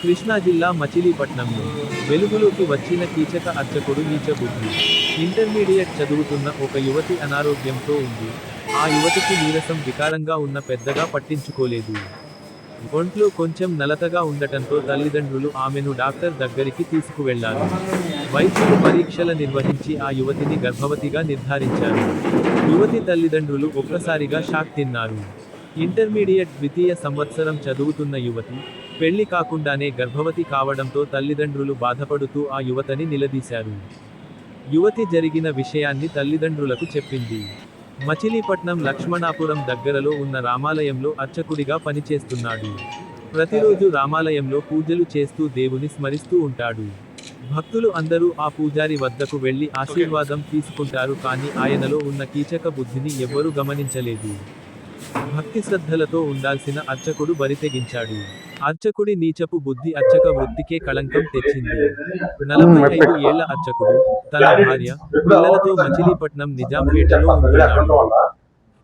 కృష్ణా జిల్లా మచిలీపట్నంలో వెలుగులోకి వచ్చిన కీచక అర్చకుడు నీచ బుద్ధి. ఇంటర్మీడియట్ చదువుతున్న ఒక యువతి అనారోగ్యంతో ఉంది. ఆ యువతికి నీరసం వికారంగా ఉన్న పెద్దగా పట్టించుకోలేదు. ఒంట్లో కొంచెం నలతగా ఉండటంతో తల్లిదండ్రులు ఆమెను డాక్టర్ దగ్గరికి తీసుకువెళ్లారు. వైద్యులు పరీక్షల నిర్వహించి ఆ యువతిని గర్భవతిగా నిర్ధారించారు. యువతి తల్లిదండ్రులు ఒక్కసారిగా షాక్ తిన్నారు. ఇంటర్మీడియట్ ద్వితీయ సంవత్సరం చదువుతున్న యువతి పెళ్లి కాకుండానే గర్భవతి కావడంతో తల్లిదండ్రులు బాధపడుతూ ఆ యువతని నిలదీశారు. యువతి జరిగిన విషయాన్ని తల్లిదండ్రులకు చెప్పింది. మచిలీపట్నం లక్ష్మణాపురం దగ్గరలో ఉన్న రామాలయంలో అర్చకుడిగా పనిచేస్తున్నాడు. ప్రతిరోజు రామాలయంలో పూజలు చేస్తూ దేవుని స్మరిస్తూ ఉంటాడు. భక్తులు అందరూ ఆ పూజారి వద్దకు వెళ్లి ఆశీర్వాదం తీసుకుంటారు, కానీ ఆయనలో ఉన్న కీచక బుద్ధిని ఎవ్వరూ గమనించలేదు. భక్తి శ్రద్ధలతో ఉండాల్సిన అర్చకుడు బరితెగించాడు. అర్చకుడి నీచపు బుద్ధి అర్చక వృత్తికే కళంకం తెచ్చింది. 45 ఏళ్ల అర్చకుడు తన భార్య, పిల్లలతో మచిలీపట్నం నిజాంపేటలో ఉంటున్నాడు.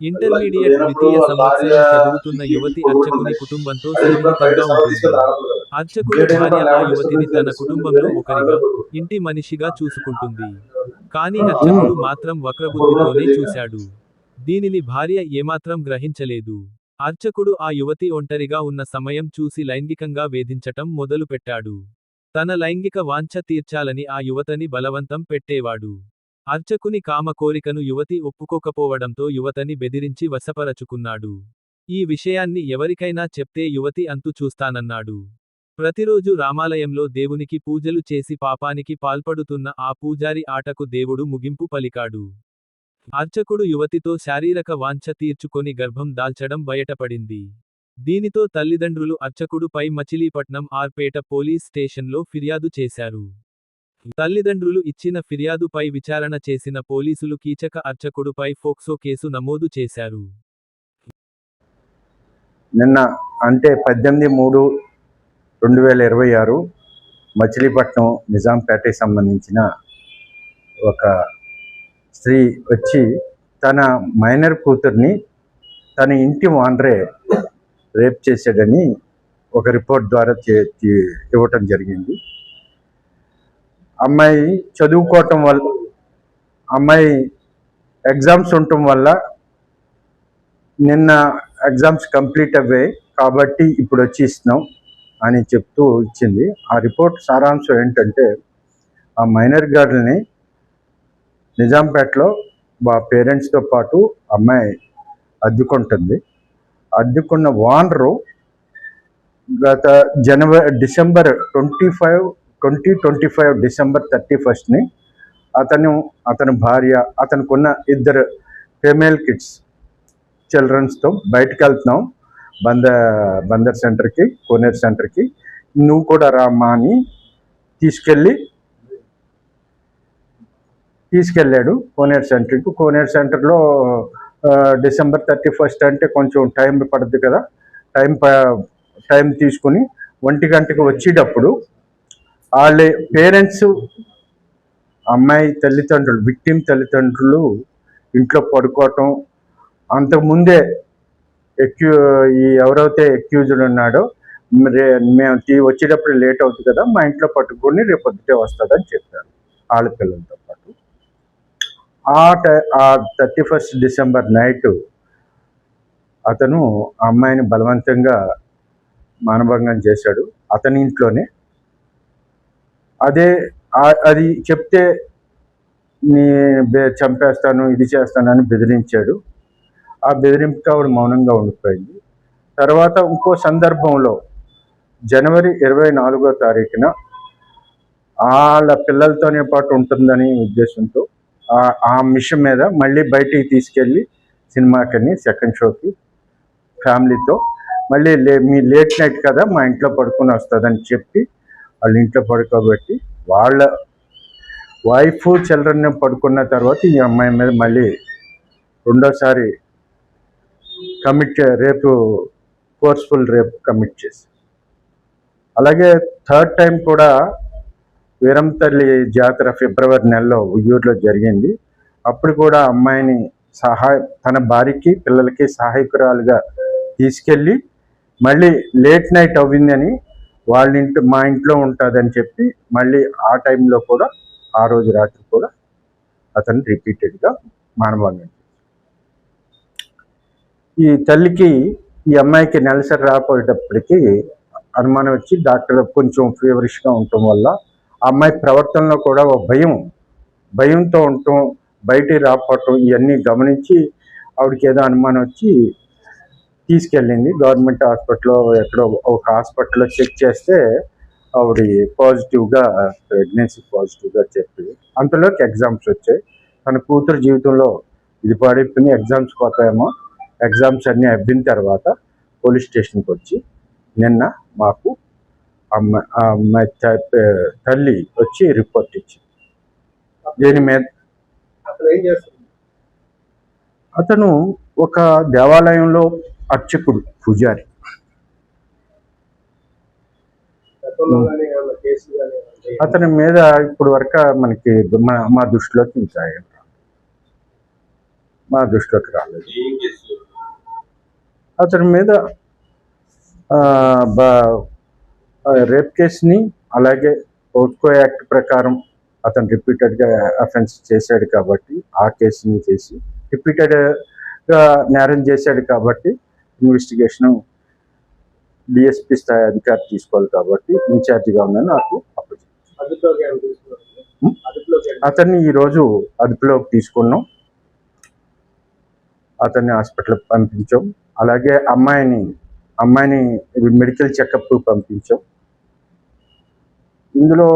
ఇంటర్మీడియట్ ద్వితీయ సంవత్సరం చదువుతున్న యువతి అర్చకుని కుటుంబంతో సన్నిహితంగా ఉంటుంది. అర్చకుడి భార్య ఆ యువతిని తన కుటుంబంలో ఒకరిగా, ఇంటి మనిషిగా చూసుకుంటుంది. కానీ అర్చకుడు మాత్రం వక్రబుద్ధితోనే చూశాడు. దీనిని భార్య ఏమాత్రం గ్రహించలేదు. అర్చకుడు ఆ యువతి ఒంటరిగా ఉన్న సమయం చూసి లైంగికంగా వేధించటం మొదలుపెట్టాడు. తన లైంగిక వాంఛ తీర్చాలని ఆ యువతని బలవంతం పెట్టేవాడు. అర్చకుని కామ కోరికను యువతి ఒప్పుకోకపోవడంతో యువతని బెదిరించి వశపరచుకున్నాడు. ఈ విషయాన్ని ఎవరికైనా చెప్తే యువతి అంతు చూస్తానన్నాడు. ప్రతిరోజు రామాలయంలో దేవునికి పూజలు చేసి పాపానికి పాల్పడుతున్న ఆ పూజారి ఆటకు దేవుడు ముగింపు పలికాడు. అర్చకుడు యువతితో శారీరక వాంఛ తీర్చుకొని గర్భం దాల్చడం బయటపడింది. దీనితో తల్లిదండ్రులు అర్చకుడుపై మచిలీపట్నం ఆర్పేట పోలీస్ స్టేషన్లో ఫిర్యాదు చేశారు. తల్లిదండ్రులు ఇచ్చిన ఫిర్యాదుపై విచారణ చేసిన పోలీసులు కీచక అర్చకుడుపై ఫోక్సో కేసు నమోదు చేశారు. నిన్న అంటే 18/3/2026 మచిలీపట్నం నిజాంపేటకి సంబంధించిన ఒక స్త్రీ వచ్చి తన మైనర్ కూతుర్ని తన ఇంటి ఓనరే రేప్ చేశాడని ఒక రిపోర్ట్ ద్వారా ఇవ్వటం జరిగింది. అమ్మాయి చదువుకోవటం వల్ల, అమ్మాయి ఎగ్జామ్స్ ఉండటం వల్ల నిన్న ఎగ్జామ్స్ కంప్లీట్ అవ్వాయి కాబట్టి ఇప్పుడు వచ్చి ఇస్తున్నాం అని చెప్తూ ఇచ్చింది. ఆ రిపోర్ట్ సారాంశం ఏంటంటే, ఆ మైనర్ గర్ల్ని నిజాంపేటలో పేరెంట్స్తో పాటు అమ్మాయి అద్దెకుంటుంది. అద్దెకున్న ఓనరు గత డిసెంబర్ 2025 డిసెంబర్ 31ని అతని భార్య, అతనుకున్న 2 ఫీమేల్ కిడ్స్ చిల్డ్రన్స్తో బయటకు వెళ్తున్నాం బందర్ సెంటర్కి, కోనేరు సెంటర్కి, నువ్వు కూడా రామ్మా అని తీసుకెళ్ళాడు కోనేరు సెంటర్కి. కోనేరు సెంటర్లో డిసెంబర్ 31 అంటే కొంచెం టైం పడుతుంది కదా, టైం తీసుకుని 1 గంటకి వచ్చేటప్పుడు వాళ్ళ పేరెంట్స్, అమ్మాయి తల్లిదండ్రులు, విక్టిమ్ తల్లిదండ్రులు ఇంట్లో పడుకోవటం, అంతకుముందే ఎవరైతే అక్యూజ్డ్ ఉన్నాడో మేము వచ్చేటప్పుడు లేట్ అవుతుంది కదా, మా ఇంట్లో పట్టుకొని రేపు పొద్దుటే వస్తుందని చెప్పారు ఆడపిల్లలతో పాటు. ఆ 31 డిసెంబర్ నైట్ అతను ఆ అమ్మాయిని బలవంతంగా మానభంగం చేశాడు అతని ఇంట్లోనే. అది చెప్తే చంపేస్తాను, ఇది చేస్తానని బెదిరించాడు. ఆ బెదిరింపుకి ఆవిడ మౌనంగా ఉండిపోయింది. తర్వాత ఇంకో సందర్భంలో జనవరి 24వ తారీఖున వాళ్ళ పిల్లలతోనే పాటు ఉంటుందని ఉద్దేశంతో ఆ మిషన్ మీద మళ్ళీ బయటికి తీసుకెళ్ళి సినిమాకని, సెకండ్ షోకి ఫ్యామిలీతో మళ్ళీ మీ లేట్ నైట్ కదా మా ఇంట్లో పడుకొని వస్తుందని చెప్పి వాళ్ళ ఇంట్లో పడుకోబెట్టి వాళ్ళ వైఫ్ చిల్డ్రన్ పడుకున్న తర్వాత ఈ అమ్మాయి మీద మళ్ళీ రెండోసారి ఫోర్స్ఫుల్ రేప్ కమిట్ చేసి, అలాగే థర్డ్ టైం కూడా వీరంతల్లి జాతర ఫిబ్రవరి నెలలో ఉయ్యూరులో జరిగింది. అప్పుడు కూడా అమ్మాయిని తన భార్యకి పిల్లలకి సహాయకురాలుగా తీసుకెళ్ళి మళ్ళీ లేట్ నైట్ అవ్విందని మా ఇంట్లో ఉంటుందని చెప్పి మళ్ళీ ఆ టైంలో కూడా ఆ రోజు రాత్రి కూడా అతను రిపీటెడ్గా మానభంగం. ఈ తల్లికి ఈ అమ్మాయికి నెలసరి రాపోయేటప్పటికి అనుమానం వచ్చి డాక్టర్ కొంచెం ఫీవరిష్గా ఉండటం వల్ల ఆ అమ్మాయి ప్రవర్తనలో కూడా ఒక భయంతో ఉండటం, బయటికి రాకపోవటం ఇవన్నీ గమనించి ఆవిడకి ఏదో అనుమానం వచ్చి తీసుకెళ్ళింది గవర్నమెంట్ హాస్పిటల్లో. ఎక్కడో ఒక హాస్పిటల్లో చెక్ చేస్తే ఆవిడ పాజిటివ్గా ప్రెగ్నెన్సీ పాజిటివ్గా చెప్పి అంతలోకి ఎగ్జామ్స్ వచ్చాయి. తన కూతురు జీవితంలో ఇది పడిపోయి ఎగ్జామ్స్ పోతాయేమో. ఎగ్జామ్స్ అన్నీ అయిపోయిన తర్వాత పోలీస్ స్టేషన్కి వచ్చి నిన్న మాకు ఆ అమ్మాయి తల్లి వచ్చి రిపోర్ట్ ఇచ్చింది. దీని మీద అతను ఒక దేవాలయంలో అర్చకుడు, పూజారి. అతని మీద ఇప్పుడు వరకు మనకి మా దృష్టిలోకి రాలేదు. అతని మీద రేప్ కేసుని అలాగే పోస్కో యాక్ట్ ప్రకారం అతను రిపీటెడ్గా అఫెన్స్ చేశాడు కాబట్టి ఆ కేసుని చేసి రిపీటెడ్గా నేరం చేశాడు కాబట్టి ఇన్వెస్టిగేషను డిఎస్పీ స్థాయి అధికారి తీసుకోవాలి కాబట్టి ఇన్ఛార్జిగా ఉందని నాకు అతన్ని ఈరోజు అదుపులోకి తీసుకున్నాం. అతన్ని హాస్పిటల్కి పంపించాం. అలాగే అమ్మాయిని మెడికల్ చెకప్ పంపించాం. ఇందులో